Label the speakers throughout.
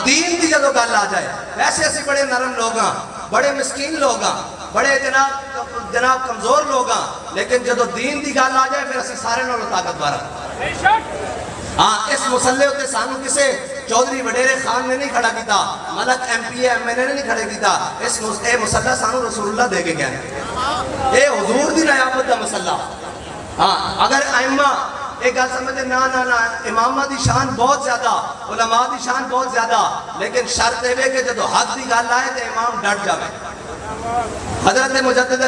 Speaker 1: دین دی جدو گل آ جائے ویسے اسی بڑے نرم لوگ ہاں بڑے مسکین لوگ ہاں بڑے جناب کمزور لوگ ہاں لیکن جدو دین دی گل آ جائے پھر اسی سارے نالوں طاقتور ہاں ہاں اس مسئلے ہوتے سانو کسے چودھری وڈیرے خان نے نہیں کھڑا کیتا ملک ایم پی ایم این اے نے نہیں کھڑا کیتا اس مسئلہ سانو رسول اللہ دے کے گیا اے حضور دی نیابت دا مسئلہ ہاں اگر ائمہ ایک گل سمجھے نا امامہ دی شان بہت زیادہ علماء دی شان بہت زیادہ لیکن شرط ہے کہ جدو حق دی گل آئے تو امام ڈٹ جاوے حضرت مجدد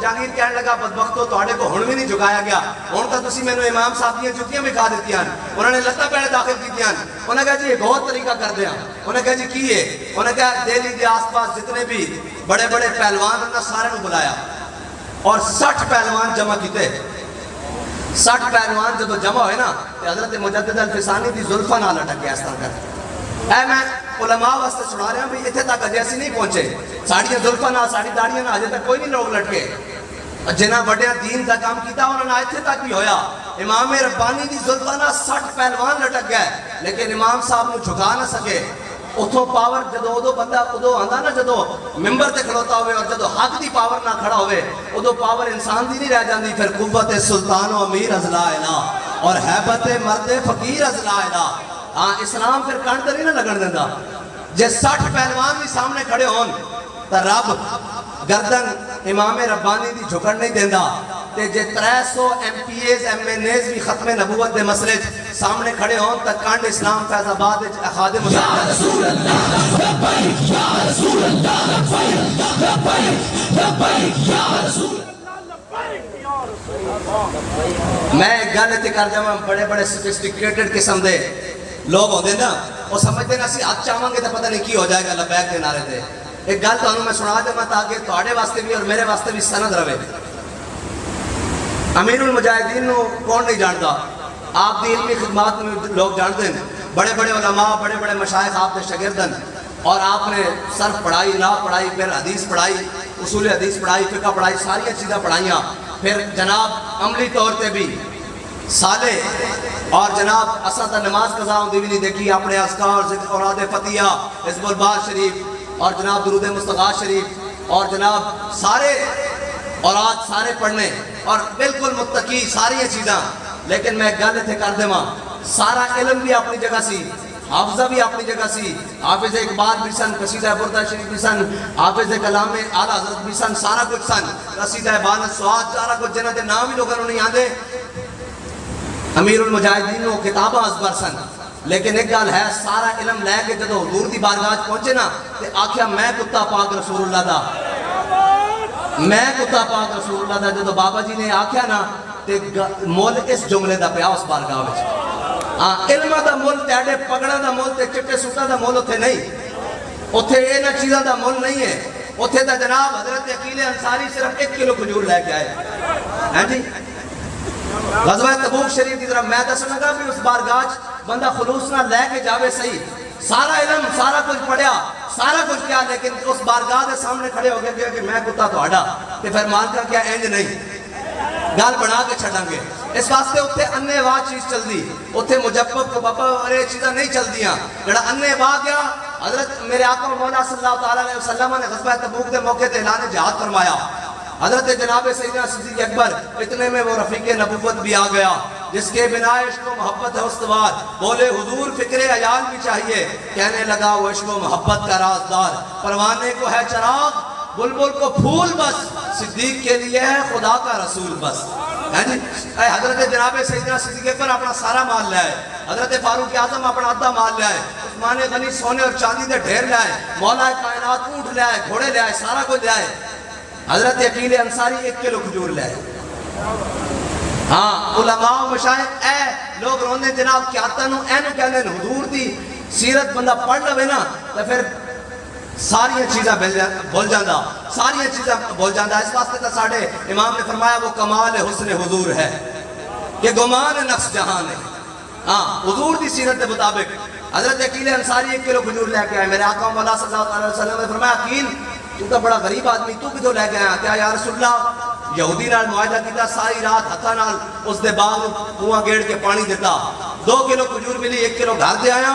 Speaker 1: جہانگیر کہنے لگا بدبختو تواڈے کو ہن بھی نہیں جھکایا گیا ہن تا تسی مینوں امام صاحب دیاں جُتیاں بھی کھا دتیاں انہوں نے لتاں پہلے داخل کیتیاں انہوں نے کہا جی ایک اور طریقہ کر دیا انہوں نے کہا جی کی ہے انہوں نے کہا دہلی کے آس پاس جتنے بھی بڑے بڑے پہلوان انہوں نے سارے نوں بلایا اور 60 پہلوان جمع کیتے 60 پہلوان جدو جمع ہوئے نا حضرت مجدد الفسانی دی زلفہ نہ لٹک گیا اس طرح کر اے میں علماء واسطے سنا رہا ہوں بھی اتنے تک اجے ایسی نہیں پہنچے ساڑیاں زلفہ نہ ساڑی داڑیاں نہ اجے تک کوئی نہیں لوگ لٹکے جنہاں بڑیاں دین کا کام کیتا انہوں نے اتنے تک بھی ہویا امام ربانی دی زلفہ نہ 60 پہلوان لٹک گئے لیکن امام صاحب نو جھکا نہ سکے اتھوں پاور جدو ادو بندہ ادو آندا نا جدو ممبر تے کھڑوتا ہوئے اور جدو حق دی پاور نہ کھڑا ہوئے ادو پاور انسان دی نہیں رہ جاندی پھر قوت سلطان و امیر از لا الہ اور حیبت مرد فقیر از لا الہ ہاں اسلام پھر کانٹ نہیں نہ لگن دیندہ جے 60 پہلوان بھی سامنے کھڑے ہون تا رب گردن امام ربانی دی جھکڑ نہیں دیندہ تے جے 300 M P As M N As بھی ختم نبوت دے مسئلے سامنے کھڑے ہون تک کانڈ اسلام فیض آباد خادم
Speaker 2: یا رسول اللہ لبیک یا رسول اللہ لبیک لبیک لبیک یا رسول
Speaker 1: میں ایک گل تے کر جاواں بڑے بڑے سوفسٹیکیٹڈ قسم دے لوگ ہوندے نا وہ سمجھتے نا اسی ہاتھ چاہواں گے تو پتہ نہیں کی ہو جائے گا لبیک کے نعرے تے ایک گل تو میں سنا دے تاکہ تواڈے واسطے بھی اور میرے واسطے بھی سند رہے امیر المجاہدین نو کون نہیں جانتا آپ دی علمی خدمات میں لوگ جانتے ہیں بڑے بڑے علماء بڑے بڑے مشائخ آپ دے شاگردن اور آپ نے صرف پڑھائی نحو پڑھائی پھر حدیث پڑھائی اصول حدیث پڑھائی فقہ پڑھائی ساری چیزیں پڑھائیاں پھر جناب عملی طور پہ بھی صالح اور جناب اساتہ نماز قضا ہوندی بھی نہیں دیکھی اپنے اذکار ذکر اوراد فتیہ حزب البار شریف اور جناب درود مصطفیٰ شریف اور جناب سارے اوراد سارے پڑھنے اور بالکل متقی ساری چیزاں لیکن میں گل اتنے کر دے ماں سارا علم بھی اپنی جگہ سی حافظہ بھی اپنی جگہ سی حافظ اقبال بھی سن قصیدہ بردہ شریف بھی سن حافظ کلام اعلیٰ حضرت بھی سن سارا کچھ سن قصیدہ بانت سواد سارا کچھ جنہ دے نام ہی لوگوں نہیں آندے امیر المجاہدین وہ کتابہ ازبر سن لیکن ایک گل ہے سارا علم لے کے جدو حضور دی بارگاہ پہنچے نا تے آکھیا میں کتا پاک رسول اللہ دا میں کتا پاک رسول اللہ دا جدو بابا جی نے آکھیا نا تے مول اس جملے دا پیا اس بارگاہ وچ علمہ دا مول تیڑے پگڑا دا مول تے چٹے سوٹا دا مول اتھے نہیں اتھے اے نا چیزہ دا مول نہیں ہے اتھے دا جناب حضرت عقیل انصاری صرف 1 کلو کھجور لے کے آئے ہیں جی غزوہ تبوک شریف کی طرف میں دس لگا بھی اس بارگاہ بندہ خلوص نہ لے کے جاوے صحیح سارا علم سارا کچھ پڑھیا سارا کچھ کیا لیکن اس بارگاہ کے سامنے کھڑے ہو گیا کہ میں کتا تو آڈا کہ پھر مالکہ کیا اینج نہیں گال بنا کے چھڑیں گے اس واسطے اتھے اننے واہ چیز چل دی اتھے مجبب کو بابا اور یہ چیزیں نہیں چل دیاں جڑا اننے واہ گیا حضرت میرے آقا مولا صلی اللہ علیہ وسلم نے غزوہ تبوک دے موقع تے اعلان جہاد فرمایا حضرت جناب سیدنا صدیق اکبر اتنے میں وہ رفیق نبوت بھی آ گیا جس کے بنا عشق و محبت ہے استوار بولے حضور فکر عیال بھی چاہیے کہنے لگا وہ عشق و محبت کا رازدار پروانے کو ہے چراغ بلبل کو پھول بس صدیق کے لیے ہے خدا کا رسول بس حضرت جناب سیدنا صدیق اکبر اپنا سارا مال لے آئے حضرت فاروق اعظم اپنا آدھا مال لے آئے عثمان غنی سونے اور چاندی دے ڈھیر لے آئے مولا کائنات اونٹ لے آئے گھوڑے لے آئے سارا کچھ لے آئے حضرت عقیل انصاری 1 کلو کھجور لے ہاں علماء و مشاہد اے لوگ روندے جناب کیاتا نو اے نو کہنے حضور دی سیرت بندہ پڑھ لوے نا تو پھر ساری چیزیں بھول جاندہ ساری چیزیں بھول جاندہ اس واسطے تا ساڑھے امام نے فرمایا وہ کمال حسن حضور ہے کہ گمان نفس جہان ہے ہاں حضور دی سیرت دے مطابق حضرت عقیل انصاری 1 کلو کھجور لے کے آئے میرے آقا مولا صلی اللہ علیہ وسلم نے فرمایا عقیل تو تا بڑا غریب آدمی تو کتوں لے گیا کیا یا رسول اللہ یہودی نال معاہدہ کیتا ساری رات ہتھا نال اس دے باغ کنواں گیڑ کے پانی دیتا 2 کلو کھجور ملی 1 کلو گھر دے آیا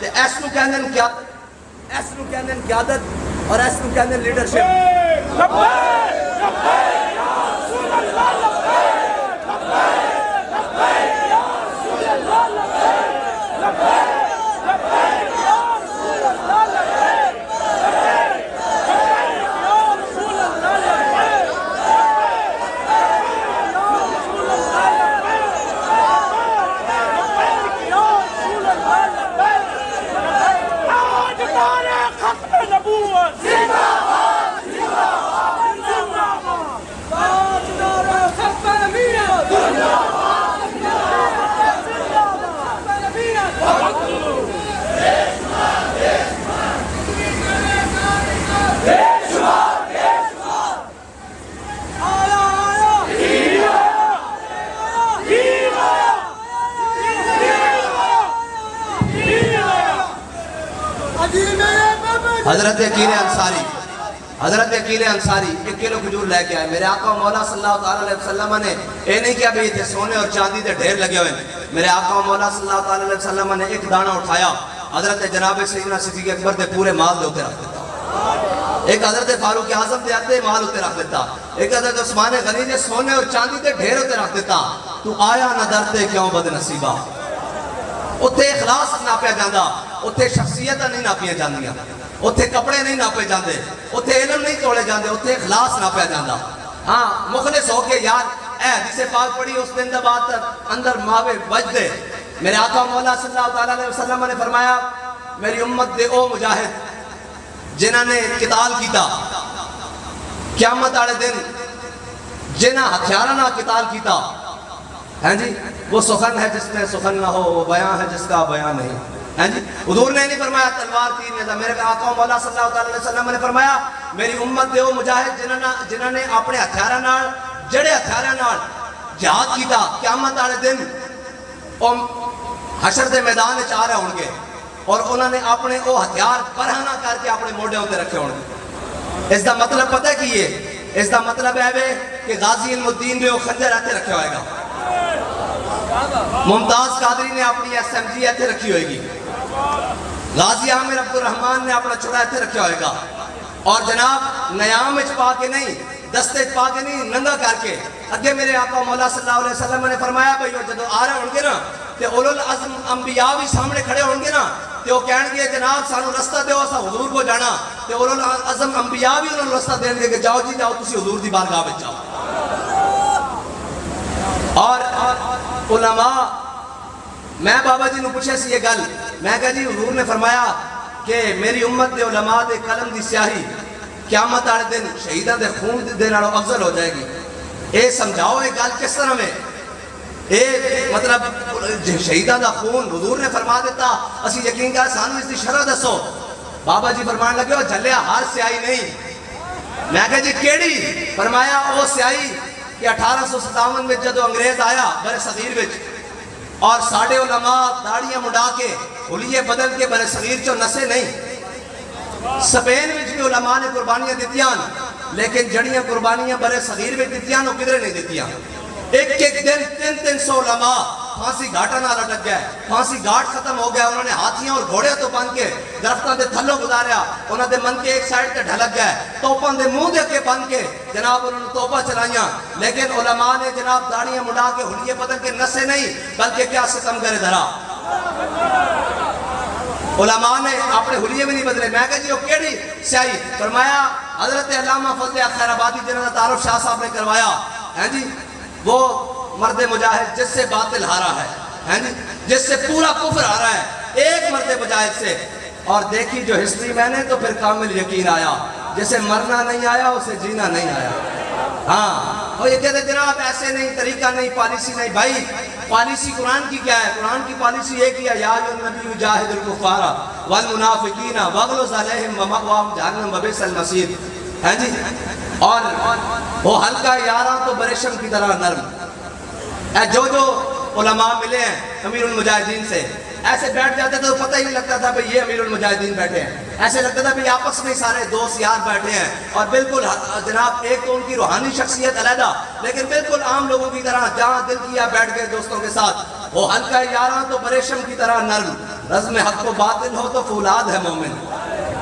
Speaker 1: تے اس نو کہندے نے قیادت، اس نو کہندے نے قیادت اور اس نو کہندے نے لیڈرشپ. حضرت عقیل انصاری 1 کلو کھجور لے کے آئے. میرے آقا مولا صلی اللہ علیہ وسلم نے یہ نہیں کیا بھی یہ سونے اور چاندی دے ڈھیر لگے ہوئے. میرے آقا مولا صلی اللہ علیہ وسلم نے ایک دانہ اٹھایا, حضرت جناب سیدنا صدیق اکبر دے پورے مال دے ہوتے رکھ دیتا, ایک حضرت فاروق اعظم دے آتے مال ہوتے رکھ دیتا, ایک حضرت عثمان غنی دے سونے اور چاندی دے ڈھیر ہوتے رکھ دیتا. تو آیا نہ درتے کیوں بد نصیبہ. اتھے اخلاص ناپیا جاندہ, اتھے شخصیتہ نہیں ناپیا جاندیاں, اتھے کپڑے نہیں ناپے جاندے, اتھے علم نہیں توڑے جاندے, اتھے اخلاص ناپیا جاندہ. ہاں مخلص ہو کے یار اے حدیث پاک پڑھی اس دن دا بات اندر ماوے بج دے. میرے آقا مولا صلی اللہ علیہ وسلم نے فرمایا میری امت دے او مجاہد جنہاں نے قتال کیتا, قیامت آڑے دن جنہاں ہتھیارانہ قتال کیتا, ہیں جی وہ سخن ہے جس میں سخن نہ ہو, وہ بیان ہے جس کا بیان نہیں. ہیں جی حضور نے نہیں فرمایا تلوار تین میں تھا, میرے آقا مولا صلی اللہ علیہ وسلم نے فرمایا میری امت دے وہ مجاہد جنہاں نے اپنے ہتھیارہ نال جڑے ہتھیارہ نال جہاد کیتا, قیامت آڑے دن حشر دے میدان میں چاہ رہے ہوں گے اور انہوں نے اپنے وہ ہتھیار برہنہ کر کے اپنے موڑے ہوتے رکھے ہوں گے. اس دا مطلب پتہ کی ہے, اس دا مطلب ہے کہ غازی علم الدین بھی وہ خنجر رہتے رکھے ہوئے گا, ممتاز قادری نے اپنی ایس ایم جی ایتھے رکھی ہوئے گی, غازی عامر عبد الرحمن نے اپنا چھڑا ایتھے رکھا ہوئے گا, اور جناب نیام اچ پا کے نہیں, دستے اچ پا کے نہیں, ننگا کر کے. اگے میرے آقا مولا صلی اللہ علیہ وسلم نے فرمایا بھئی وہ جدو آ رہے ہوں گے نا تے اولو العظم انبیاء بھی سامنے کھڑے ہوں گے نا تے وہ کہن گے جناب سانو رستہ دیو اسا حضور کو جانا, تے اولو العظم انبیاء بھی انہوں رستہ دیں گے کہ جاؤ جی جاؤ تسی حضور دی بارگاہ میں جاؤ. اور علماء میں بابا جی نو پوچھے سی یہ گل, میں کہا جی حضور نے فرمایا کہ میری امت دے علماء دے قلم دی سیاہی قیامت آڑے دن شہیدہ دے خون دے نالو افضل ہو جائے گی. اے سمجھاؤ اے گل کس طرح میں, اے مطلب شہیدہ دا خون حضور نے فرما دیتا اسی یقین کر سانو اس دی شرح دسو. بابا جی فرمان لگے ہو جھلیا ہر سیاہی نہیں. میں کہا جی کیڑی؟ فرمایا وہ سیاہی کہ 1857 میں جدو انگریز آیا بر صغیر وچ اور ساڑھے علماء داڑیاں مڈا کے حلیے بدل کے بر صغیر چو نسے نہیں. سپین وچ بھی علماء نے قربانیاں دیتیاں, لیکن جڑیاں قربانیاں بر صغیر وچ دیتیاں نو کدھر نہیں دیتیاں. ایک دن 300 علماء پھانسی گھاٹا نہ لٹک گئے, پھانسی گھاٹ ختم ہو گیا, انہوں نے ہاتھیاں اور گھوڑے تو بن کے درختاں دے تھلوں گزاریا, انہوں نے من کے ایک سائڈ تے ڈھلک گئے, توپاں دے منہ دے کے بن کے جناب انہوں نے توپا چلائیاں, لیکن علماء نے جناب داڑیاں مڈا کے حلیے بدل کے نسے نہیں بلکہ کیا ستم کرے دھرا. علماء نے اپنے حلیے میں نہیں بدلے. میں کہا جی وہ کیڑی سیاہی؟ فرمایا حضرت علامہ فضل خیر آبادی جنہوں نے تعارف شاہ صاحب نے کروایا, ہیں جی وہ مرد مجاہد جس سے باطل ہارا ہے, ہیں جی جس سے پورا کفر ہارا ہے, ایک مرد مجاہد سے. اور دیکھی جو ہسٹری میں نے تو پھر کامل یقین آیا, جسے مرنا نہیں آیا اسے جینا نہیں آیا. ہاں وہ یہ کہتے جناب ایسے نہیں, طریقہ نہیں, پالیسی نہیں. بھائی پالیسی قرآن کی کیا ہے؟ قرآن کی پالیسی ایک ہی ہے, یا ایھا النبی جاہد الکفار والمنافقین واغلظ علیہم ومأواہم جہنم وبئس المصیر. ہیں جی اور وہ ہلکا یاراں تو بریشم کی طرح نرم. جو علماء ملے ہیں امیر المجاہدین سے ایسے بیٹھ جاتے تو پتہ ہی نہیں لگتا تھا کہ یہ امیر المجاہدین بیٹھے ہیں, ایسے لگتا تھا کہ آپس میں سارے دوست یار بیٹھے ہیں, اور بالکل جناب ایک تو ان کی روحانی شخصیت علیحدہ لیکن بالکل عام لوگوں کی طرح جہاں دل کیا بیٹھ گئے دوستوں کے ساتھ. وہ ہلکا یاراں تو بریشم کی طرح نرم، رزم حق و باطل ہو تو فولاد ہے مومن۔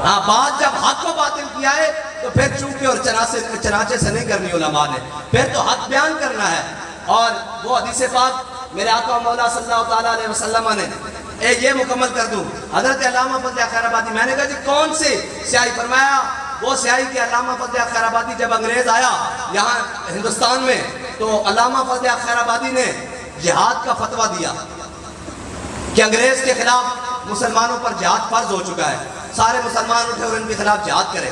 Speaker 1: ہاں بات جب حق و باطل کیا ہے تو پھر چونکے اور چنانچے سے نہیں کرنی علماء نے، پھر تو حق بیان کرنا ہے۔ اور وہ حدیث پاک میرے آقا مولا صلی اللہ تعالیٰ علیہ وسلم نے یہ مکمل کر دوں، حضرت علامہ فضل خیر آبادی، میں نے کہا جی کون سی سیاہی؟ فرمایا وہ سیاہی کہ علامہ فضل خیر آبادی جب انگریز آیا یہاں ہندوستان میں تو علامہ فضل خیر آبادی نے جہاد کا فتویٰ دیا کہ انگریز کے خلاف مسلمانوں پر جہاد فرض ہو چکا ہے، سارے مسلمان اٹھے اور ان کے خلاف جہاد کریں۔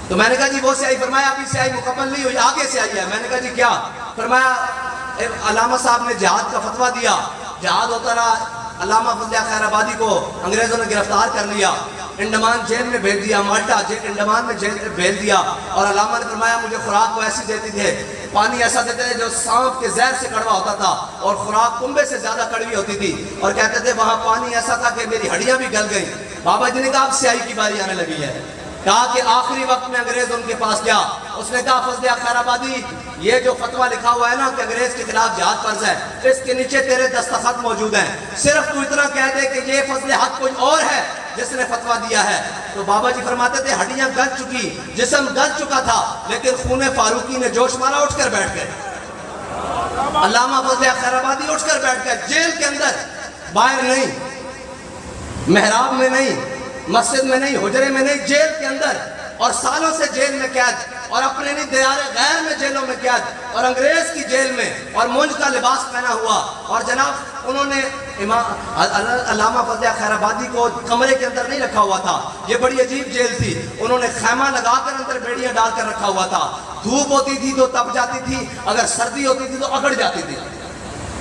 Speaker 1: تو میں نے کہا جی وہ سیاہی؟ فرمایا ابھی سیاہی مکمل نہیں ہوئی، آگے سیاہی ہے۔ میں نے کہا جی کیا؟ فرمایا علامہ صاحب نے جہاد کا فتویٰ دیا، جہاد ہوتا رہا، علامہ فضل خیر آبادی کو انگریزوں نے گرفتار کر لیا، انڈمان جیل میں بھیج دیا، مالٹا انڈمان میں جیل بھیج دیا، اور علامہ نے فرمایا مجھے خوراک کو ایسی دیتی تھے، پانی ایسا دیتے تھے جو سانپ کے زہر سے کڑوا ہوتا تھا، اور خوراک کنبے سے زیادہ کڑوی ہوتی تھی، اور کہتے تھے وہاں پانی ایسا تھا کہ میری ہڈیاں بھی گل گئیں۔ بابا جی نے کہا اب سیاہی کی باری آنے لگی ہے۔ کہا کہ آخری وقت میں انگریز ان کے پاس گیا، اس نے کہا فضل خیر آبادی یہ جو فتویٰ لکھا ہوا ہے نا کہ انگریز کے خلاف جہاد فرض ہے، اس کے نیچے تیرے دستخط موجود ہیں، صرف تو اتنا کہہ دے کہ یہ فضل حق کوئی اور ہے جس نے فتویٰ دیا ہے۔ تو بابا جی فرماتے تھے ہڈیاں گل چکی، جسم گل چکا تھا، لیکن خون فاروقی نے جوش مارا، اٹھ کر بیٹھ گئے۔ علامہ فضل خیر آبادی اٹھ کر بیٹھ گئے، جیل کے اندر، باہر نہیں، محراب میں نہیں، مسجد میں نہیں، حجرے میں نہیں، جیل کے اندر، اور سالوں سے جیل میں قید، اور اپنے نہیں دیار غیر میں جیلوں میں قید، اور انگریز کی جیل میں، اور مونج کا لباس پہنا ہوا، اور جناب انہوں نے علامہ فضل خیر آبادی کو کمرے کے اندر نہیں رکھا ہوا تھا، یہ بڑی عجیب جیل تھی، انہوں نے خیمہ لگا کر اندر بیڑیاں ڈال کر رکھا ہوا تھا، دھوپ ہوتی تھی تو تپ جاتی تھی، اگر سردی ہوتی تھی تو اگڑ جاتی تھی۔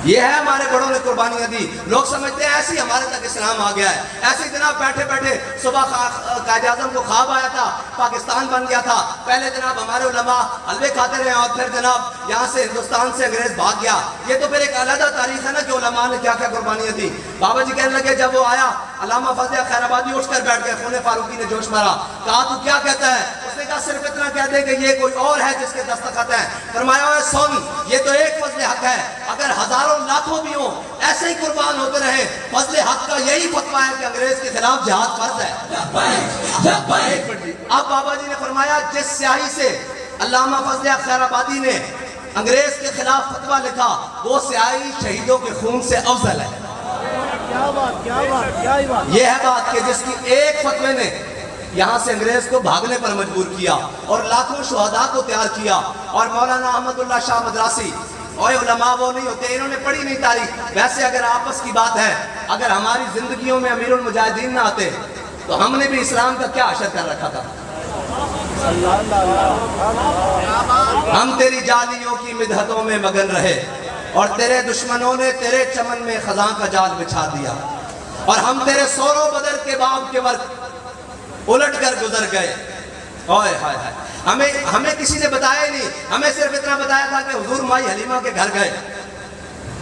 Speaker 1: یہ ہے ہمارے بڑوں نے قربانیاں دی، لوگ سمجھتے ہیں ایسی ہمارے تک اسلام آ گیا ہے، ایسی جناب بیٹھے بیٹھے صبح قائد اعظم کو خواب آیا تھا، پاکستان بن گیا تھا، پہلے جناب ہمارے علماء حلوے کھاتے رہے اور پھر جناب یہاں سے ہندوستان سے انگریز بھاگ گیا۔ یہ تو پھر ایک علیحدہ تاریخ ہے نا کہ علماء نے کیا کیا قربانیاں دی۔ بابا جی کہنے لگے جب وہ آیا علامہ فضل خیر آبادی اٹھ کر بیٹھ گئے، خون فاروقی نے جوش مارا، کہا تو کیا کہتا ہے؟ اس نے کہا صرف اتنا کہہ دے کہ یہ کوئی اور ہے جس کے دستخط ہیں۔ فرمایا اے سن، یہ تو ایک فضل حق ہے، اگر ہزاروں لاکھوں بھی ہوں ایسے ہی قربان ہوتے رہے، فضل حق کا یہی فتویٰ ہے کہ انگریز کے خلاف جہاد فرض ہے۔ اب بابا جی نے فرمایا جس سیاہی سے علامہ فضل خیر آبادی نے انگریز کے خلاف فتویٰ لکھا وہ سیاہی شہیدوں کے خون سے افضل ہے۔ یہ ہے بات کہ جس کی ایک فتوے نے یہاں سے انگریز کو بھاگنے پر مجبور کیا اور لاکھوں شہداء کو تیار کیا۔ اور مولانا احمد اللہ شاہ مدراسی اور علماء وہ نہیں ہوتے، انہوں نے پڑھی نہیں تاریخ۔ ویسے اگر آپس کی بات ہے، اگر ہماری زندگیوں میں امیر المجاہدین نہ آتے تو ہم نے بھی اسلام کا کیا اشر کر رکھا تھا۔ ہم تیری جالیوں کی مدحتوں میں مگن رہے اور تیرے دشمنوں نے تیرے چمن میں خزاں کا جال بچھا دیا، اور ہم تیرے سور و بدر کے باغ کے وقت الٹ کر گزر گئے۔ اوئے ہائے ہائے، ہمیں کسی نے بتایا ہی نہیں، ہمیں صرف اتنا بتایا تھا کہ حضور مائی حلیمہ کے گھر گئے،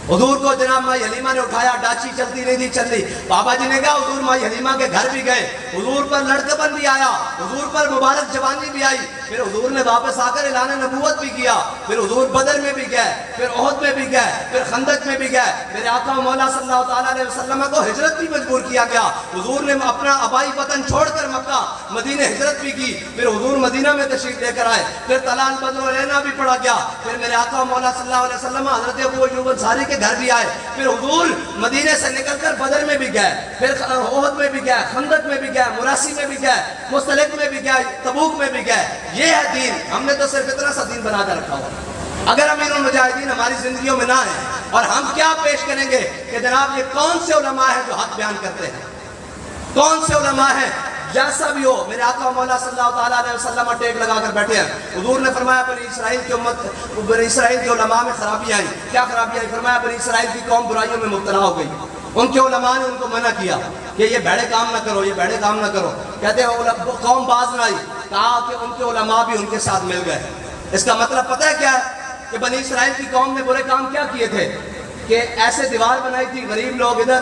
Speaker 1: حضور کو جناب مائی حلیمہ نے اٹھایا، ڈاچی چلتی نہیں تھی چل رہی، بابا جی نے کہا حضور مائی حلیمہ کے گھر بھی گئے، حضور پر لڑکپن بھی آیا، حضور پر مبارک جوانی بھی آئی، پھر حضور نے واپس آ کر اعلان نبوت بھی کیا، پھر حضور بدر میں بھی گئے، پھر احد میں بھی گئے، پھر خندق میں بھی گئے، میرے آقا مولا صلی اللہ تعالیٰ علیہ وسلم کو ہجرت بھی مجبور کیا گیا، حضور نے اپنا آبائی وطن چھوڑ کر مکہ مدینہ ہجرت بھی کی، پھر حضور مدینہ میں تشریف لے کر آئے، پھر طلال بدر علینا بھی پڑھا گیا، پھر میرے آقا مولا صلی اللہ علیہ وسلم حضرت ابو ایوب انصاری کے گھر بھی آئے، پھر حضور مدینہ سے نکل کر بدر میں بھی گئے، پھر احد میں بھی گئے، خندق میں بھی گئے، مراسی میں بھی گئے، مستلق میں بھی گئے، تبوک میں بھی گئے۔ یہ ہے دین، ہم نے تو صرف اتنا سا دین بنا کر رکھا ہوا۔ اگر امیر المجاہدین ہماری زندگیوں میں نہ ہیں اور ہم کیا پیش کریں گے کہ جناب یہ کون سے علماء ہیں جو حق بیان کرتے ہیں، کون سے علماء ہیں؟ جیسا بھی ہو، میرے آقا مولا صلی اللہ تعالیٰ علیہ وسلم ٹیک لگا کر بیٹھے ہیں۔ حضور نے فرمایا بنی اسرائیل کی امت، بنی اسرائیل کے علماء میں خرابی آئی، کیا خرابی آئی؟ فرمایا بنی اسرائیل کی قوم برائیوں میں مبتلا ہو گئی، ان کے علماء نے ان کو منع کیا کہ یہ بھڑے کام نہ کرو، یہ بھڑے کام نہ کرو، کہتے ہیں قوم باز نہ آئی، کہا کہ ان کے علماء بھی ان کے ساتھ مل گئے۔ اس کا مطلب پتہ ہے کیا ہے کہ بنی اسرائیل کی قوم نے برے کام کیا کیے تھے کہ ایسے دیوار بنائی تھی، غریب لوگ ادھر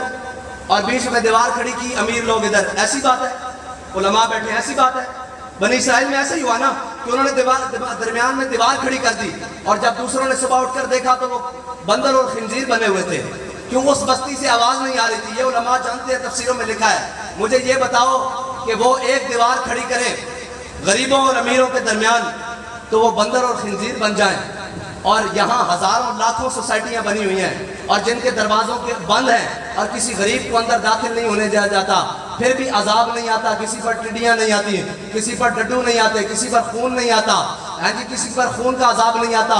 Speaker 1: اور بیچ میں دیوار کھڑی کی، امیر لوگ ادھر، ایسی بات ہے؟ علماء بیٹھے ہیں، ایسی بات ہے؟ بنی اسرائیل میں ایسا ہی ہوا نا کہ انہوں نے درمیان میں دیوار کھڑی کر دی، اور جب دوسروں نے صبح اٹھ کر دیکھا تو وہ بندر اور خنزیر بنے ہوئے تھے، کیوں اس بستی سے آواز نہیں آ رہی تھی؟ یہ علماء جانتے ہیں، تفسیروں میں لکھا ہے۔ مجھے یہ بتاؤ کہ وہ ایک دیوار کھڑی کریں غریبوں اور امیروں کے درمیان تو وہ بندر اور خنزیر بن جائیں، اور یہاں ہزاروں لاکھوں سوسائٹیاں بنی ہوئی ہیں اور جن کے دروازوں کے بند ہیں اور کسی غریب کو اندر داخل نہیں ہونے دیا جاتا، پھر بھی عذاب نہیں آتا، کسی پر ٹڈیاں نہیں آتی، کسی پر ڈڈو نہیں آتے، کسی پر خون نہیں آتا، کسی پر خون کا عذاب نہیں آتا،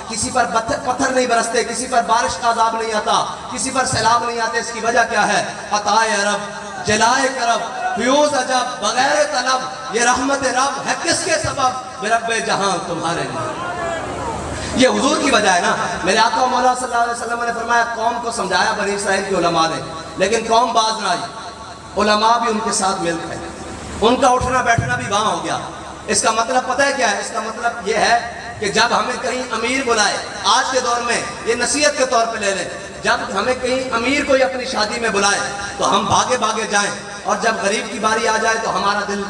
Speaker 1: کسی پر پتھر نہیں برستے، کسی پر بارش کا عذاب نہیں آتا، کسی پر سیلاب نہیں آتے۔ اس کی وجہ کیا ہے؟ عطائے رب، جلائے کرب، فیوز عجب، بغیر طلب، یہ رحمت رب ہے کس کے سبب؟ رب جہاں تمہارے لیے۔ یہ حضور کی وجہ ہے نا۔ میرے آقا مولا صلی اللہ علیہ وسلم نے فرمایا قوم کو سمجھایا بنی اسرائیل کے علماء نے، لیکن قوم باز نہ آئی، علماء بھی ان کے ساتھ مل گئے، ان کا اٹھنا بیٹھنا بھی وہاں ہو گیا۔ اس کا مطلب پتہ ہے کیا ہے؟ اس کا مطلب یہ ہے کہ جب ہمیں کہیں امیر بلائے، آج کے دور میں یہ نصیحت کے طور پہ لے لیں، جب ہمیں کہیں امیر کوئی اپنی شادی میں بلائے تو ہم بھاگے بھاگے جائیں، اور جب غریب کی باری آ جائے تو ہمارا دل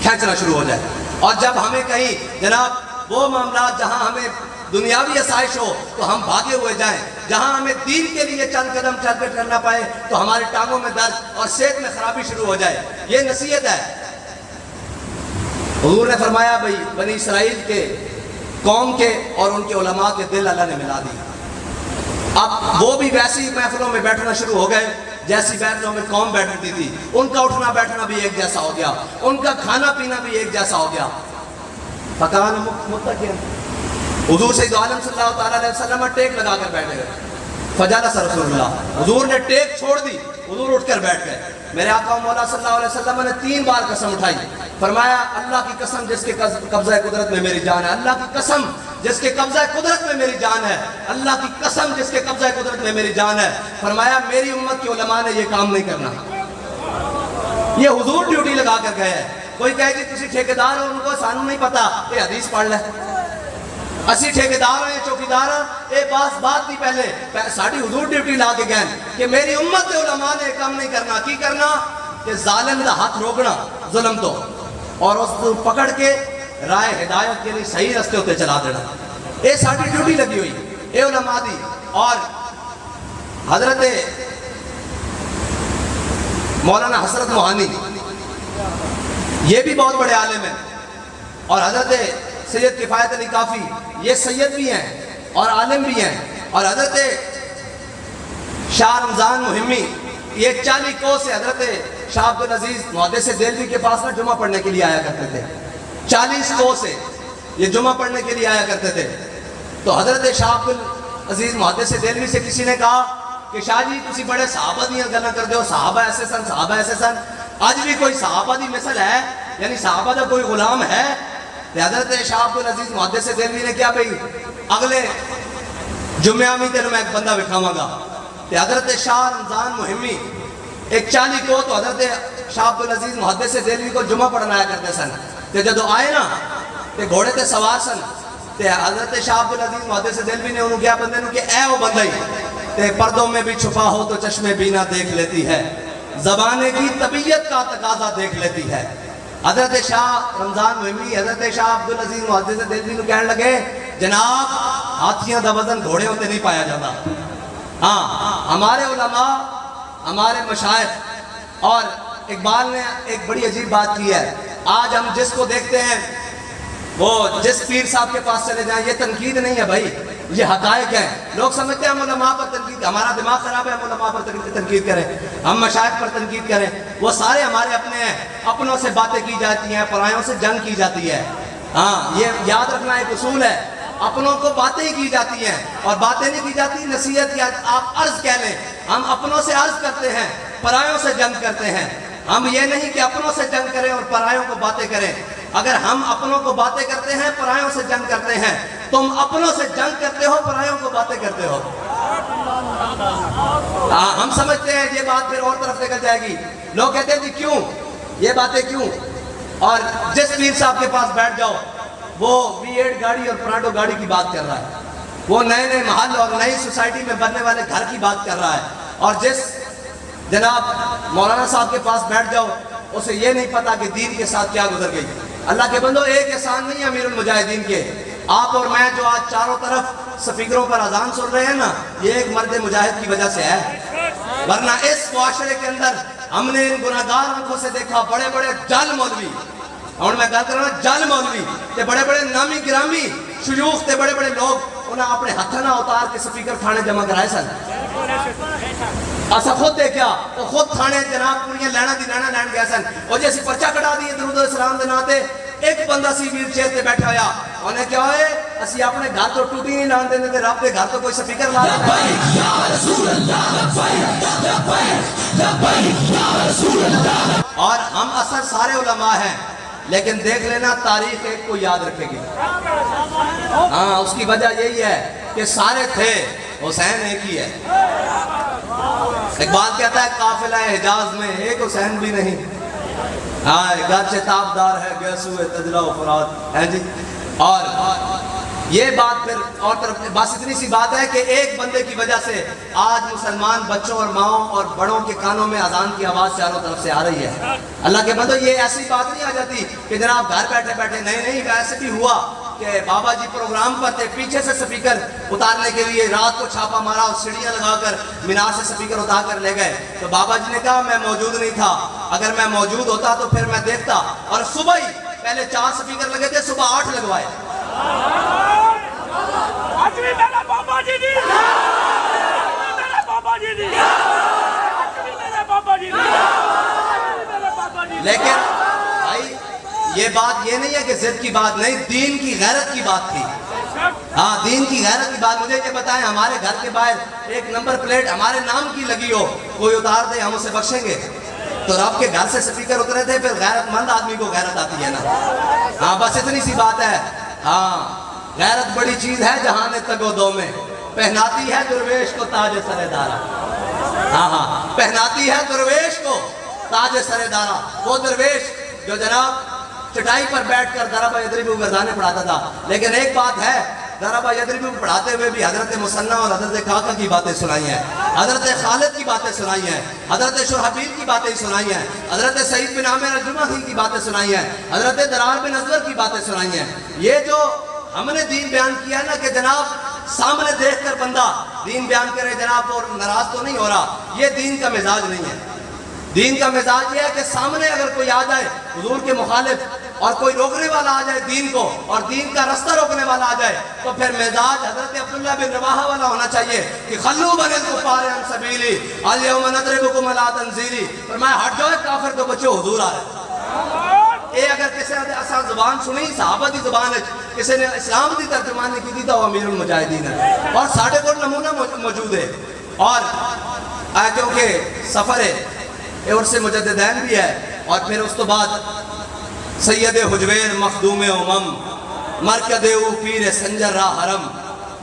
Speaker 1: کھینچنا شروع ہو جائے۔ اور جب ہمیں کہیں جناب وہ معاملات جہاں ہمیں دنیاوی آسائش ہو تو ہم بھاگے ہوئے جائیں، جہاں ہمیں دین کے لیے چند قدم چل کر کرنا پائے تو ہمارے ٹانگوں میں درد اور صحت میں خرابی شروع ہو جائے۔ یہ نصیحت ہے۔ حضور نے فرمایا بھئی بنی اسرائیل کے قوم کے اور ان کے علماء کے دل اللہ نے ملا دی۔ اب وہ بھی ویسی محفلوں میں بیٹھنا شروع ہو گئے جیسی محفلوں میں قوم بیٹھتی تھی، ان کا اٹھنا بیٹھنا بھی ایک جیسا ہو گیا، ان کا کھانا پینا بھی ایک جیسا ہو گیا۔ فکان متکئا، حضور سید عالم صلی اللہ تعالیٰ علیہ وسلم ٹیک لگا کر بیٹھے گئے۔ فجلس رسول اللہ، حضور نے ٹیک چھوڑ دی، حضور اٹھ کر بیٹھ گئے۔ میرے آقا مولا صلی اللہ علیہ وسلم نے 3 بار قسم اٹھائی، فرمایا اللہ کی قسم جس کے قبضہ قدرت میں میری جان ہے، اللہ کی قسم جس کے قبضہ قدرت میں میری جان ہے، اللہ کی قسم جس کے قبضہ قدرت میں میری جان ہے، فرمایا میری امت کے علماء نے یہ کام نہیں کرنا۔ یہ حضور ڈیوٹی لگا کر گئے ہیں۔ کوئی کہے جی تسی ٹھیکیدار ہو، ان کو سانو نہیں پتا، یہ حدیث پڑھ لے، اسی ٹھیکیدار ہیں چوکیدار ہیں، اے بات نہیں پہلے ساڑھی حضور ڈیوٹی لا کے گئے کہ میری امت کے علماء نے کام نہیں کرنا۔ کی کرنا؟ کہ ظالم دا ہاتھ روکنا ظلم تو، اور اس کو پکڑ کے رائے ہدایت کے لیے صحیح رستے ہوتے چلا دینا۔ اے ساڑھی ڈیوٹی لگی ہوئی، اے علماء دی۔ اور حضرت مولانا حسرت موہانی یہ بھی بہت بڑے عالم ہیں، اور حضرت سید کفایت علی کافی یہ سید بھی ہیں اور عالم بھی ہیں، اور حضرت شاہ رمضان مہمی یہ 40 کو سے حضرت شاہ عبدالعزیز محدث دہلوی کے پاس میں جمعہ پڑھنے کے لیے آیا کرتے تھے۔ 40 کو سے یہ جمعہ پڑھنے کے لیے آیا کرتے تھے۔ تو حضرت شاہ عبدالعزیز محدث دہلوی سے کسی نے کہا کہ شاہ جی تسی بڑے صحابہ دیاں گلاں کردے ہو، صحابہ ایسے سن، صحابہ ایسے سن، آج بھی کوئی صحابہ دی مثل ہے؟ یعنی صحابہ دا کوئی غلام ہے؟ حضرت شاہ عبدالعزیز محدث دہلوی نے کیا بھئی اگلے جمعہ میں تینوں میں ایک بندہ بکھاواں گا۔ حضرت شاہ رمضان مہمی ایک 40 کو تو حضرت شاہ عبدالعزیز محدث دہلوی کو جمعہ پڑھنا آیا کرتے سن، تے جدو آئے نا تے گھوڑے تے سوار سن، تے حضرت شاہ عبدالعزیز محدث دہلوی نے انہوں کیا بندے نو کہ اے وہ بندہ ہی تے پردوں میں بھی چھپا ہو تو چشم بینا دیکھ لیتی ہے، زبانے کی طبیعت کا تقاضا دیکھ لیتی ہے۔ حضرت شاہ رمضان مہمی حضرت شاہ عبدالعزیز محدث دہلوی کو کہنے لگے جناب ہاتھیاں دا وزن گھوڑے ہوتے نہیں پایا جاتا۔ ہاں ہمارے علماء، ہمارے مشائخ، اور اقبال نے ایک بڑی عجیب بات کی ہے، آج ہم جس کو دیکھتے ہیں وہ جس پیر صاحب کے پاس چلے جائیں، یہ تنقید نہیں ہے بھائی، یہ حقائق ہیں۔ لوگ سمجھتے ہیں ہم علماء پر تنقید، ہمارا دماغ خراب ہے ہم علماء پر تنقید کریں، ہم مشائخ پر تنقید کریں، وہ سارے ہمارے اپنے ہیں، اپنوں سے باتیں کی جاتی ہیں، پرایوں سے جنگ کی جاتی ہے۔ ہاں یہ یاد رکھنا ایک اصول ہے، اپنوں کو باتیں ہی کی جاتی ہیں، اور باتیں نہیں کی جاتی نصیحت یا آپ عرض کہہ لیں، ہم اپنوں سے عرض کرتے ہیں، پرایوں سے جنگ کرتے ہیں۔ ہم یہ نہیں کہ اپنوں سے جنگ کریں اور پرایوں کو باتیں کریں۔ اگر ہم اپنوں کو باتیں کرتے ہیں، پرایوں سے جنگ کرتے ہیں، تم اپنوں سے جنگ کرتے ہو، پرایوں کو باتیں کرتے ہو۔ ہم سمجھتے ہیں یہ بات پھر اور طرف نکل جائے گی، لوگ کہتے ہیں جی کیوں یہ باتیں کیوں؟ اور جس پیر صاحب کے پاس بیٹھ جاؤ وہ V8 گاڑی اور پراڈو گاڑی کی بات کر رہا ہے، وہ نئے نئے محل اور نئی سوسائٹی میں بننے والے گھر کی بات کر رہا ہے، اور جس جناب مولانا صاحب کے پاس بیٹھ جاؤ اسے یہ نہیں پتا کہ دین کے ساتھ کیا گزر گئی۔ اللہ کے بندو ایک احسان نہیں ہے امیر المجاہدین کے، آپ اور میں جو آج چاروں طرف سپیکروں پر اذان سن رہے ہیں نا، یہ ایک مرد مجاہد کی وجہ سے ہے، ورنہ اس معاشرے کے اندر ہم نے ان گناہگار آنکھوں سے دیکھا بڑے بڑے جل مولوی، اور میں کہتا ہوں جل مولوی تے بڑے بڑے نامی گرامی شیوخ تے بڑے بڑے لوگ انہیں اپنے ہتھ نہ اتار کے سپیکر تھانے جمع کرائے سن۔ اسا خود دیکھیا وہ خود تھانے جناب پوریاں لینا دی لینا لین گیا سن، اور جیسی پرچہ کٹا دیئے درود و اسلام دے ناتے ایک بندہ سی ویل چیئر تے بیٹھا ہویا، انہیں کیا ہوئے اسی اپنے گھر تو ٹوٹی نہیں لان دینے دے، رب دے گھر تو کوئی سپیکر لا دینے۔
Speaker 2: لبیک یا رسول اللہ لبیک لبیک لبیک یا رسول اللہ۔
Speaker 1: اور ہم اثر سارے علماء ہیں، لیکن دیکھ لینا تاریخ ایک کو یاد رکھے گی، ہاں اس کی وجہ یہی ہے کہ سارے تھے، حسین ایک ہی ہے۔ اقبال کہتا ہے قافلہ حجاز میں ایک حسین بھی نہیں، ہاں گرچہ تابدار ہے گیسوئے تجلہ و فرات ہے جی۔ اور یہ بات پھر اور طرف بس اتنی سی بات ہے کہ ایک بندے کی وجہ سے آج مسلمان بچوں اور ماؤں اور بڑوں کے کانوں میں اذان کی آواز چاروں طرف سے آ رہی ہے۔ اللہ کے بندو یہ ایسی بات نہیں آ جاتی کہ جناب گھر بیٹھے بیٹھے، نہیں ایسے بھی ہوا کہ بابا جی پروگرام پر تھے، پیچھے سے سپیکر اتارنے کے لیے رات کو چھاپا مارا اور سیڑھیاں لگا کر مینار سے سپیکر اتار کر لے گئے، تو بابا جی نے کہا میں موجود نہیں تھا، اگر میں موجود ہوتا تو پھر میں دیکھتا، اور صبح ہی پہلے 4 سپیکر لگے تھے، صبح 8 لگوائے۔ لیکن بھائی یہ بات یہ نہیں ہے کہ ضد کی بات نہیں، دین کی غیرت کی بات تھی، ہاں دین کی غیرت کی بات۔ مجھے یہ بتائیں ہمارے گھر کے باہر ایک نمبر پلیٹ ہمارے نام کی لگی ہو، کوئی اتار دے ہم اسے بخشیں گے؟ تو رب کے گھر سے سپیکر اترے تھے، پھر غیرت مند آدمی کو غیرت آتی ہے نا، ہاں بس اتنی سی بات ہے۔ ہاں غیرت بڑی چیز ہے جہاں تگ و دو میں، پہناتی ہے درویش کو تاج سر دارا، ہاں پہناتی ہے درویش کو تاج سر دارا۔ وہ درویش جو جناب چٹائی پر بیٹھ کر ضربہ یضربہ گردانے پڑھاتا تھا، لیکن ایک بات ہے ضربہ یضربہ پڑھاتے ہوئے بھی حضرت مثنیٰ اور حضرت خاقہ کی باتیں سنائی ہیں، حضرت خالد کی باتیں سنائی ہیں، حضرت شرحبیل کی باتیں سنائی ہیں، حضرت سعید بن عامر الجمحی کی باتیں سنائی ہیں، حضرت درار بن ازور کی باتیں سنائی ہیں۔ یہ جو ہم نے دین بیان کیا نا کہ جناب سامنے دیکھ کر بندہ دین بیان کرے جناب اور ناراض تو نہیں ہو رہا، یہ دین کا مزاج نہیں ہے۔ دین کا مزاج یہ ہے کہ سامنے اگر کوئی آ جائے حضور کے مخالف اور کوئی روکنے والا آ جائے دین کو اور دین کا رستہ روکنے والا آ جائے تو پھر مزاج حضرت عبداللہ بن رواحہ والا ہونا چاہیے کہ خلو بن الکفار عن سبیلی الیوم نضربکم علی تنزیلی، فرمایا ہٹ جاؤ کافر تو بچو حضور آ رہے۔ اے اگر کسی نے اساں زبان سنی صحابہ دی زبان ہے، کسی نے اسلام دی ترجمانی کی دی تو امیر المجاہدین ہے، اور ساڑھے کو نمونہ موجود ہے۔ اور کیونکہ سفر ہے اور سے مجددین بھی ہے، اور پھر اس تو بعد سید حجویر مخدوم امم مرکد او پیر سنجر را حرم،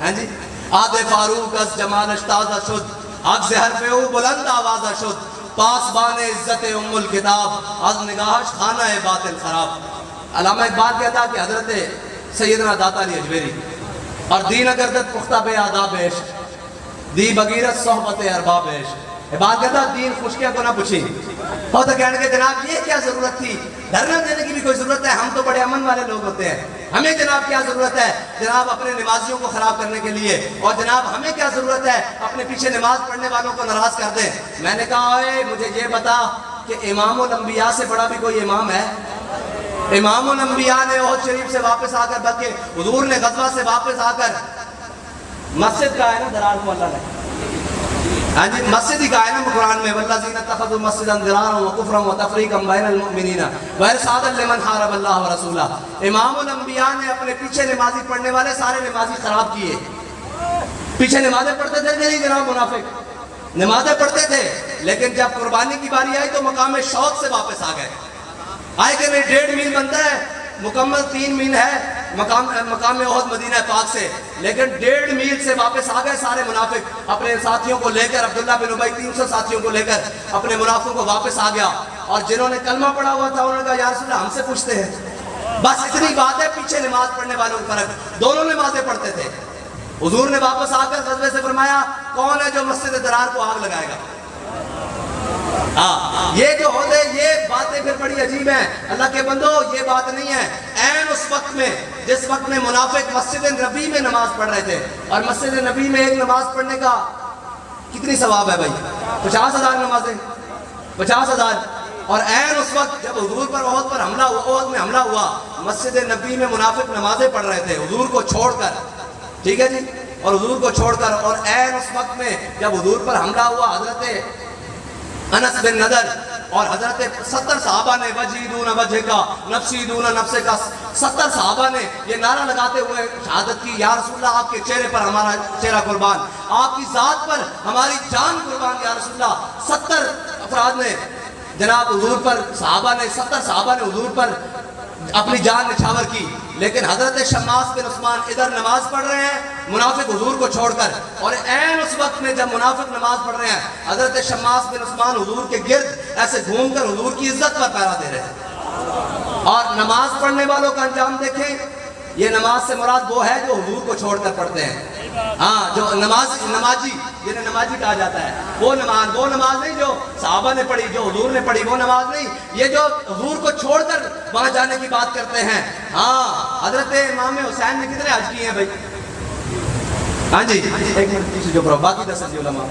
Speaker 1: ہیں جی آد فاروق از جمال اشتازہ شد، حق سے حرف او بلند آوازہ شد، پاسبان عزت ام الکتاب از نگاہش خانہ باطل خراب۔ علامہ اقبال کہتا کہ حضرت سیدنا داتا علی اجویری اور دین اگردت پختہ بے آداب عشق دی بغیرت صحبت ارباب عشق۔ اقبال کہتا دین خشکیاں کو نہ پوچھی، ہو تو کہنے کے جناب یہ کیا ضرورت تھی، دھرنا دینے کی بھی کوئی ضرورت ہے، ہم تو بڑے امن والے لوگ ہوتے ہیں، ہمیں جناب کیا ضرورت ہے جناب اپنے نمازیوں کو خراب کرنے کے لیے، اور جناب ہمیں کیا ضرورت ہے اپنے پیچھے نماز پڑھنے والوں کو ناراض کر دیں۔ میں نے کہا اے مجھے یہ بتا کہ امام الانبیاء سے بڑا بھی کوئی امام ہے؟ امام الانبیاء نے احد شریف سے واپس آ کر، بلکہ حضور نے غزوہ سے واپس آ کر مسجد کا ہے نا درار کو اللہ نے، ہاں جی مسجد ہی کہا ہے نا قرآن میں والذین اتخذوا مسجدا ضرارا وکفرا وتفریقا بین المؤمنین وارصادا لمن حارب اللہ ورسولہ۔ امام الانبیاء نے اپنے پیچھے نمازی پڑھنے والے سارے نمازی خراب کیے۔ پیچھے نمازیں پڑھتے تھے نہیں جناب منافق، نمازیں پڑھتے تھے، لیکن جب قربانی کی باری آئی تو مقام شوق سے واپس آ گئے۔ آئے کہ نہیں 1.5 میل بنتا ہے، مکمل 3 میل ہے مقام احد مدینہ پاک سے، لیکن 1.5 میل سے واپس آ گئے سارے منافق اپنے ساتھیوں کو لے کر، عبداللہ بن ابی 300 ساتھیوں کو لے کر اپنے منافقوں کو واپس آ گیا، اور جنہوں نے کلمہ پڑھا ہوا تھا انہوں نے کہا یا رسول اللہ ہم سے پوچھتے ہیں۔ بس اتنی بات ہے، پیچھے نماز پڑھنے والوں کا فرق، دونوں نمازیں پڑھتے تھے۔ حضور نے واپس آ کر غزوے سے فرمایا کون ہے جو مسجد درار کو آگ لگائے گا؟ یہ جو ہوتے یہ باتیں پھر بڑی عجیب ہیں، اللہ کے بندو یہ بات نہیں ہے، عین اس وقت میں جس وقت میں منافق مسجد نبی میں نماز پڑھ رہے تھے. اور مسجد نبی میں ایک نماز پڑھنے کا کتنی ثواب ہے بھائی؟ 50,000 نمازیں، 50,000. اور عین اس وقت جب حضور پر احد پر حملہ ہوا، احد میں حملہ ہوا، مسجد نبی میں منافق نمازیں پڑھ رہے تھے حضور کو چھوڑ کر. ٹھیک ہے جی، اور حضور کو چھوڑ کر. اور عین اس وقت میں جب حضور پر حملہ ہوا، حضرت انس بن نضر اور حضرت 70 صحابہ نے وجہی دون وجہ کا نفسی دون نفس کا 70 صحابہ نے یہ نعرہ لگاتے ہوئے شہادت کی، یا رسول اللہ آپ کے چہرے پر ہمارا چہرہ قربان، آپ کی ذات پر ہماری جان قربان یا رسول اللہ. 70 افراد نے جناب حضور پر، صحابہ نے 70 صحابہ نے حضور پر اپنی جان نچھاور کی. لیکن حضرت شماس بن عثمان ادھر نماز پڑھ رہے ہیں منافق حضور کو چھوڑ کر. اور عین اس وقت میں جب منافق نماز پڑھ رہے ہیں، حضرت شماس بن عثمان حضور کے گرد ایسے گھوم کر حضور کی عزت پر پہرا دے رہے ہیں. اور نماز پڑھنے والوں کا انجام دیکھیں. یہ نماز سے مراد وہ ہے جو حضور کو چھوڑ کر پڑھتے ہیں. ہاں، جو نمازی جنہیں نمازی کہا جاتا ہے، وہ نماز نہیں جو صحابہ نے پڑھی، جو حضور نے پڑھی، وہ نماز نہیں. یہ جو حضور کو چھوڑ کر وہاں جانے کی بات کرتے ہیں. ہاں، حضرت امام حسین نے کتنے حج کیے ہیں بھائی؟ ہاں جی، ایک منٹ پیچھے جو باقی 10 علماء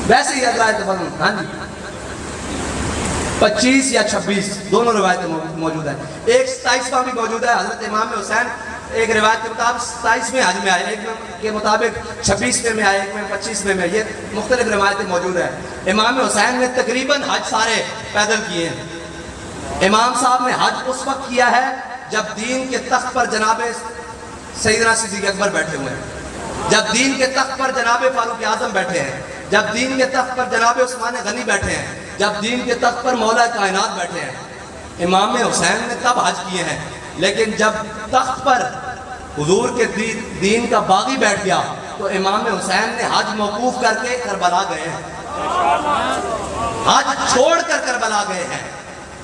Speaker 1: ویسے ہی حضرات تفضل. ہاں جی، 25 یا 26 دونوں روایتیں موجود ہیں. ایک 27واں بھی موجود ہے. حضرت امام حسین ایک روایت کے مطابق 27ویں حج میں آئے، ایک کے مطابق 26ویں میں آئے، ایک میں 25ویں میں. یہ مختلف روایتیں موجود ہیں. امام حسین نے تقریباً حج سارے پیدل کیے ہیں. امام صاحب نے حج اس وقت کیا ہے جب دین کے تخت پر جناب سیدنا صدیق اکبر بیٹھے ہوئے ہیں، جب دین کے تخت پر جناب فاروق اعظم بیٹھے ہیں، جب دین کے تخت پر جناب عثمان غنی بیٹھے ہیں، جب دین کے تخت پر مولا کائنات بیٹھے ہیں. امام حسین نے تب حج کیے ہیں. لیکن جب تخت پر حضور کے دین کا باغی بیٹھ گیا تو امام حسین نے حج موقوف کر کے کربلا گئے ہیں. حج چھوڑ کر کربلا گئے ہیں.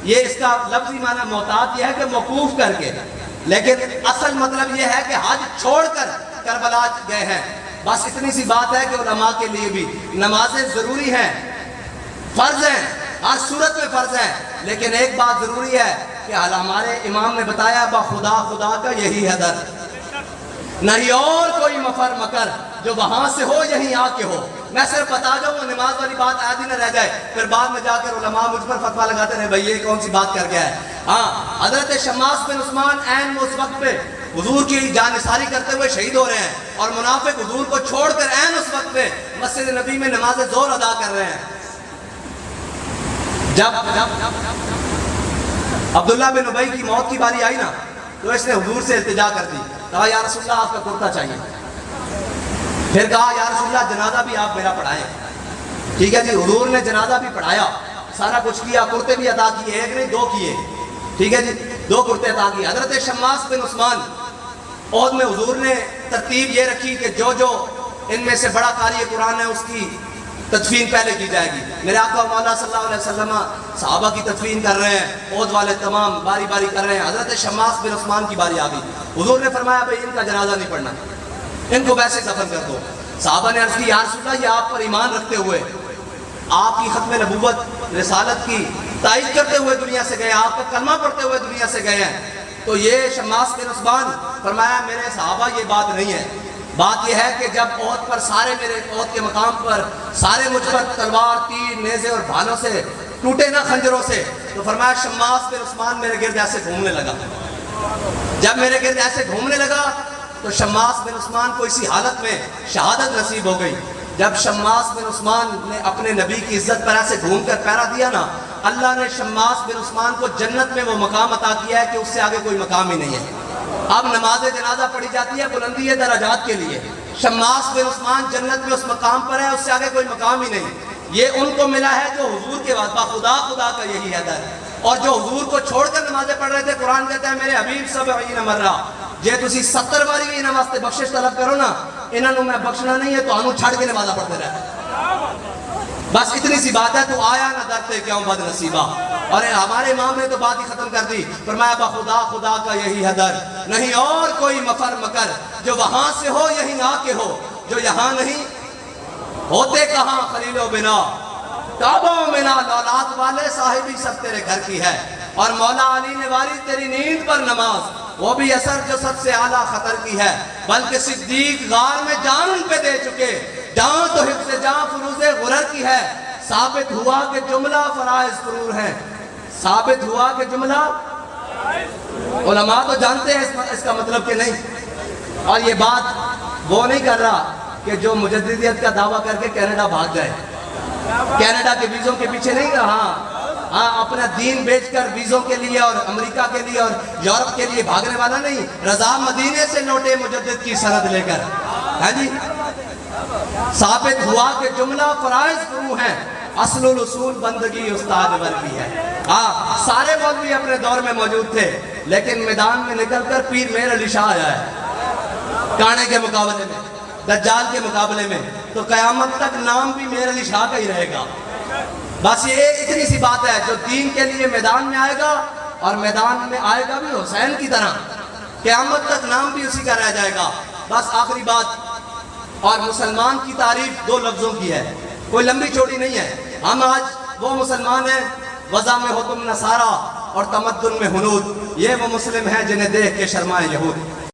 Speaker 1: یہ اس کا لفظی معنی محتاط یہ ہے کہ موقوف کر کے، لیکن اصل مطلب یہ ہے کہ حج چھوڑ کر کربلا گئے ہیں. بس اتنی سی بات ہے کہ علماء کے لیے بھی نمازیں ضروری ہیں، فرض ہیں، ہر صورت میں فرض ہیں. لیکن ایک بات ضروری ہے کہ ہمارے امام نے بتایا خدا کا یہی ہے در، نہیں اور کوئی مفر مکر، جو وہاں سے ہو یہیں آ کے ہو. میں صرف بتا جاؤں وہ نماز والی بات آدھی نہ رہ جائے، پھر بعد میں جا کر علماء مجھ پر فتویٰ لگاتے رہے بھائی یہ کون سی بات کر گیا ہے. ہاں، حضرت شماس بن عثمان عین اس وقت پہ حضور کی جانثاری کرتے ہوئے شہید ہو رہے ہیں، اور منافق حضور کو چھوڑ کر عین اس وقت پہ مسجد نبی میں نماز ظہر ادا کر رہے ہیں. جب عبداللہ بن ابی کی موت کی باری آئی نا تو اس نے حضور سے التجا کر دی، کہا یا رسول اللہ آپ کا کرتا چاہیے. پھر کہا یا رسول اللہ جنازہ بھی آپ میرا پڑھائیں. ٹھیک ہے جی، حضور نے جنازہ بھی پڑھایا، سارا کچھ کیا، کرتے بھی عطا کیے، ایک نہیں 2 کیے. ٹھیک ہے جی، 2 کرتے عطا کیے. حضرت شماس بن عثمان احد میں حضور نے ترتیب یہ رکھی کہ جو ان میں سے بڑا قاری قرآن ہے اس کی تدفین پہلے کی جائے گی. میرے آقا مولا صلی اللہ علیہ وسلم صحابہ کی تدفین کر رہے ہیں، احد والے تمام باری باری کر رہے ہیں. حضرت شماس بن عثمان کی باری آ گئی. حضور نے فرمایا بھئی ان کا جنازہ نہیں پڑھنا، ان کو ویسے دفن کر دو. صحابہ نے عرض کی یا رسول اللہ یہ آپ پر ایمان رکھتے ہوئے، آپ کی ختم نبوت رسالت کی تائید کرتے ہوئے دنیا سے گئے ہیں، آپ کا کلمہ پڑھتے ہوئے دنیا سے گئے ہیں. تو یہ شماس بن عثمان فرمایا میرے صحابہ یہ بات نہیں ہے. بات یہ ہے کہ جب احد پر سارے میرے احد کے مقام پر سارے مجھ پر تلوار، تیر، نیزے اور بھالوں سے ٹوٹے نہ خنجروں سے، تو فرمایا شماس بن عثمان میرے گرد ایسے گھومنے لگا. جب میرے گرد ایسے گھومنے لگا تو شماس بن عثمان کو اسی حالت میں شہادت نصیب ہو گئی. جب شماس بن عثمان نے اپنے نبی کی عزت پر ایسے گھوم کر پہرا دیا نا، اللہ نے شماس بن عثمان کو جنت میں وہ مقام عطا کیا ہے کہ اس سے آگے کوئی مقام ہی نہیں ہے. اب نماز جنازہ پڑھی جاتی ہے بلندی ہے درجات کے لیے. شماس بن عثمان جنت میں اس مقام پر ہے، اس سے آگے کوئی مقام ہی نہیں. یہ ان کو ملا ہے جو حضور کے واسطہ خدا کا یہی ہے در. اور جو حضور کو چھوڑ کر نمازیں پڑھ رہے تھے، قرآن کہتا ہے میرے حبیب 70 مرہ جے تسی 70 باری بھی انہاں واسطے بخشش طلب کرو نا، انہاں نو میں بخشنا نہیں ہے تو انہوں چھڑ کے نمازہ پڑھتے رہے. بس اتنی سی بات ہے، تو آیا نہ درتے کیوں بد نصیبہ. اور ہمارے امام نے تو بات ہی ختم کر دی، فرمایا خدا کا یہی ہے در، نہیں اور کوئی مفر مکر، جو وہاں سے ہو یہیں آ کے ہو، جو یہاں نہیں ہوتے کہاں خلیل و بنا، کعبہ و منا، لولاد والے صاحبی سب تیرے گھر کی ہے. اور مولا علی نے واری تیری نیند پر نماز، وہ بھی اثر جو سب سے اعلیٰ خطر کی ہے، بلکہ صدیق غار میں جان ان پہ دے چکے، جان تو حفظ جان فروز غرر کی ہے، ثابت ہوا کہ جملہ فرائض فرور ہیں، ثابت ہوا کہ جملہ، علماء تو جانتے ہیں اس کا مطلب کہ نہیں، اور یہ بات وہ نہیں کر رہا کہ جو مجددیت کا دعویٰ کر کے کینیڈا بھاگ جائے، کینیڈا کے ویزوں کے پیچھے نہیں رہا، ہاں اپنا دین بیچ کر ویزوں کے لیے اور امریکہ کے لیے اور یورپ کے لیے بھاگنے والا نہیں، رضا مدینے سے لوٹے مجدد کی سند لے کر، ہاں جی، ثابت ہوا کہ جملہ فرائض فرو ہیں، اصل الاصول بندگی استاد ور کی ہے۔ ہاں سارے مولوی اپنے دور میں موجود تھے، لیکن میدان میں نکل کر پیر میر علی شاہ آیا ہے، کانے کے مقابلے میں، دجال کے مقابلے میں، تو قیامت تک نام بھی میر علی شاہ کا ہی رہے گا۔ بس یہ اتنی سی بات ہے، جو دین کے لیے میدان میں آئے گا اور میدان میں آئے گا بھی حسین کی طرح، قیامت تک نام بھی اسی کا رہ جائے گا۔ بس آخری بات، اور مسلمان کی تعریف دو لفظوں کی ہے، کوئی لمبی چوڑی نہیں ہے، ہم آج وہ مسلمان ہیں وضع میں ہو تم نصارہ اور تمدن میں ہنود، یہ وہ مسلم ہیں جنہیں دیکھ کے شرمائے یہود۔